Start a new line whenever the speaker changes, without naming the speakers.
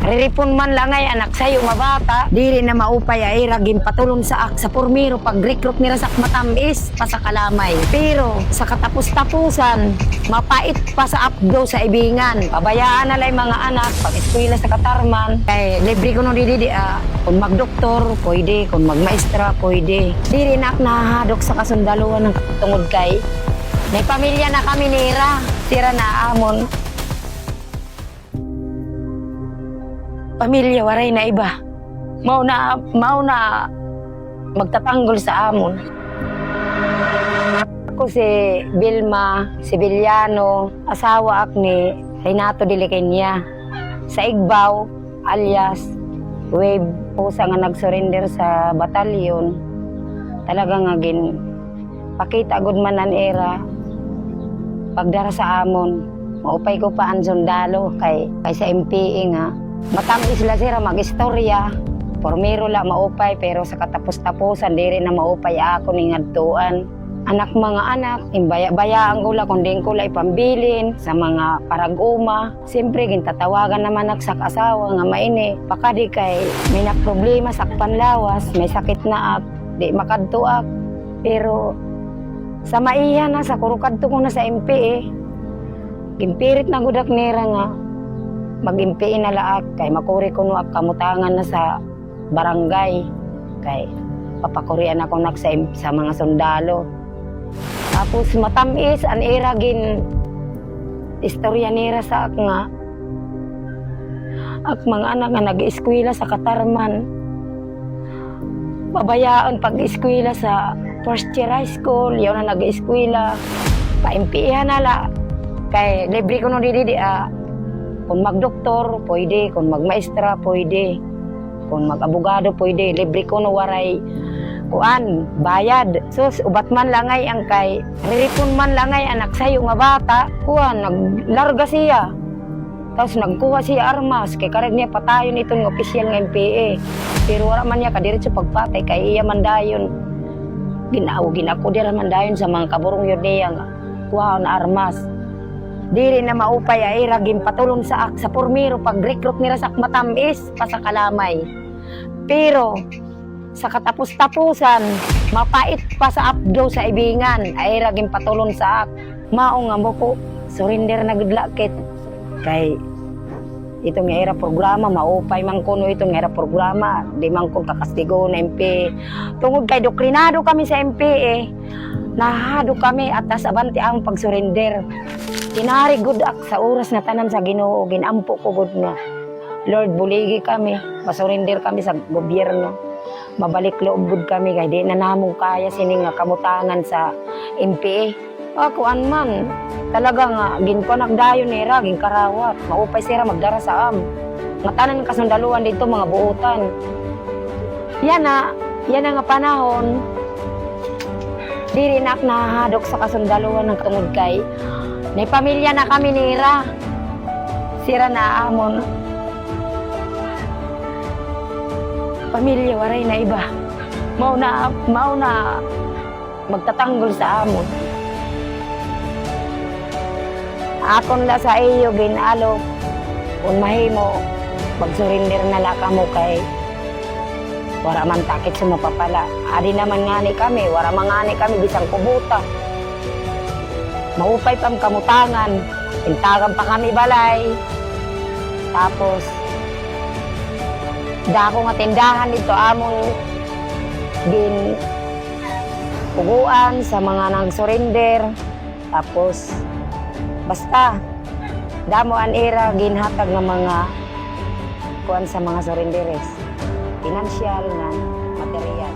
Riripon man lang ay anak sayo nga bata. Dili na maupay ay ragin patulong sa ak sa pormiro pag-recruit nila sa matamis pa sa kalamay. Pero sa katapos-tapusan, mapait pa sa updo sa ibingan. Pabayaan na lang mga anak pag-eskwela sa katarman. Kay libre ko no didi kung magdoktor, pwede. Kung magmaestra, pwede. Dili na nahadok sa kasundaluhan ng tungod kay may pamilya na kami nira. Sira na amon. Pamilya waray na iba. Mao na magtatanggol sa amon. Ako si Vilma Sibiliano, asawa ak ni Renato Diliqueña. Sa Igbaw, alias Wave, pusa nga nag-surrender sa batalyon. Talaga nga pakita gud man an era pagdara sa amon. Maupay ko pa ang sundalo kay sa MPE nga. Matamis sila sira mag-istorya. Pormiro la maupay pero sa katapos-tapusan diri na maupay ako ning adtuan. Anak mga anak, imbaya-bayaan ko la kung din ko la ipambilin sa mga paraguma. Siyempre gintatawagan naman ak sa asawa nga maini. Pakadi kay may problema sa panlawas, may sakit na ak, di makadtuak. Pero sa maiya na sa kurukadto ko na sa MPE. Gimpirit na gudak nira nga mag-impiin na laak kay makuri ko no kamutangan na sa barangay kay papakurian ako sa mga sundalo. Tapos matamis an era istorya nira sa ak nga mga anak nga nag-eskwela sa katarman. Pabayaan pag-eskwela sa first year high school, yaw na nag-eskwela paimpihan na la kay libre ko no didi kung magdoktor, pwede. Kung magmaestra, pwede. Kung mag-abogado, pwede. Libre ko no waray kuan, bayad. So, ubat man langay ang kay, riripon man langay anak sayo nga bata, kuan, naglarga siya. Tapos nagkuha siya armas, kay karag niya patayon itong opisyal ng MPE. Pero wala man niya kadiretso pagpatay, kay iya man dayon. Ginako dira man dayon sa mga kaburong Yudea nga, kuha na armas. Dili na maupay ay ragin patulong sa pormiro pag-recruit nila sa matamis pa sa kalamay. Pero sa katapos-tapusan, mapait pa sa updo sa ibingan ay ragin patulong sa mao nga mo ko surrender na gudlakit kay itong era programa maupay man kuno itong era programa di man ko kakastigo na MP tungod kay dokrinado kami sa MP nahado kami atas abanti ang pag-surrender. Tinari gud ak sa oras na tanan sa Ginoo, ginampo ko gud nga. Lord, buligi kami, masurinder kami sa gobyerno. Mabalik loob gud kami kay di na namong kaya sini nga kamutangan sa MPA. Ako man, talaga nga ginkonagdayon nira, ginkarawat, maupay sira magdara sa am. Nga tanan kasundaluhan dito mga buutan. Yan na nga panahon. Diri na nahadok sa kasundaluhan ng tungod kay may pamilya na kami nira. Sira na amon. Pamilya waray na iba. Mao na magtatanggol sa amon. Akon la sa iyo ginalo. Kung mahimo mag-surrender na la kamo kay wala man takit sa mapapala. Adi naman ngani kami, wala mangani kami bisang kubuta. Maupay pang kamutangan, pintagan pa kami balay. Tapos, dako nga tindahan dito among puguan sa mga nag-surrender. Tapos, basta, damo an era ginhatag ng mga kuan sa mga surrenderes. Financial na material.